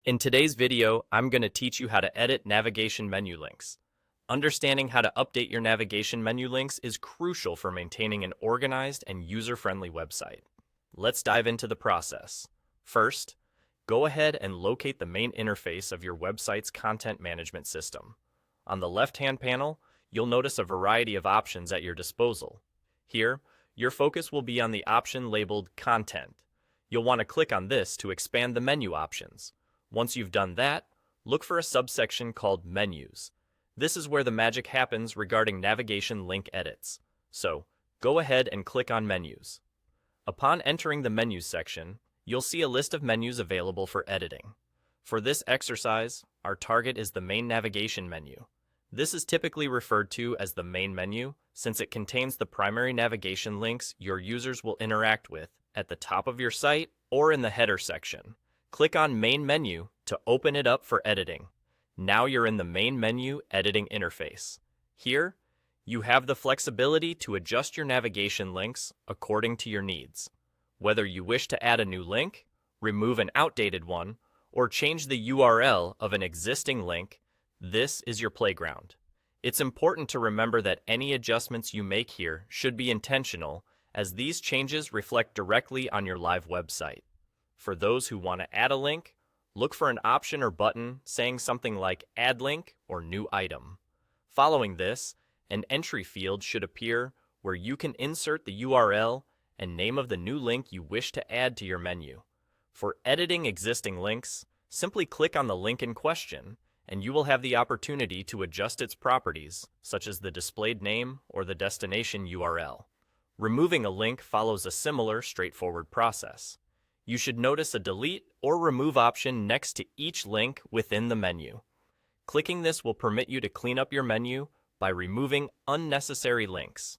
In today's video, I'm going to teach you how to edit navigation menu links. Understanding how to update your navigation menu links is crucial for maintaining an organized and user-friendly website. Let's dive into the process. First, go ahead and locate the main interface of your website's content management system. On the left-hand panel, you'll notice a variety of options at your disposal. Here, your focus will be on the option labeled Content. You'll want to click on this to expand the menu options. Once you've done that, look for a subsection called Menus. This is where the magic happens regarding navigation link edits. So, go ahead and click on Menus. Upon entering the Menus section, you'll see a list of menus available for editing. For this exercise, our target is the main navigation menu. This is typically referred to as the main menu since it contains the primary navigation links your users will interact with at the top of your site or in the header section. Click on Main Menu to open it up for editing. Now you're in the main menu editing interface. Here, you have the flexibility to adjust your navigation links according to your needs. Whether you wish to add a new link, remove an outdated one, or change the URL of an existing link, this is your playground. It's important to remember that any adjustments you make here should be intentional, as these changes reflect directly on your live website. For those who want to add a link, look for an option or button saying something like Add Link or New Item. Following this, an entry field should appear where you can insert the URL and name of the new link you wish to add to your menu. For editing existing links, simply click on the link in question, and you will have the opportunity to adjust its properties, such as the displayed name or the destination URL. Removing a link follows a similar, straightforward process. You should notice a delete or remove option next to each link within the menu. Clicking this will permit you to clean up your menu by removing unnecessary links.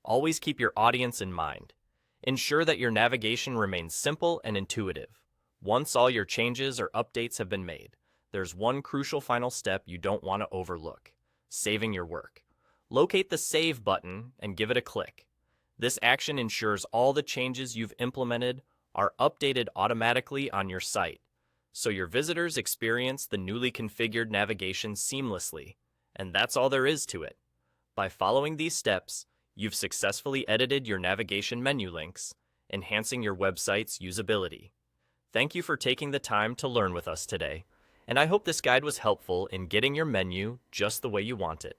Always keep your audience in mind. Ensure that your navigation remains simple and intuitive. Once all your changes or updates have been made, there's one crucial final step you don't want to overlook: saving your work. Locate the Save button and give it a click. This action ensures all the changes you've implemented are updated automatically on your site, so your visitors experience the newly configured navigation seamlessly. And that's all there is to it. By following these steps, you've successfully edited your navigation menu links, enhancing your website's usability. Thank you for taking the time to learn with us today, and I hope this guide was helpful in getting your menu just the way you want it.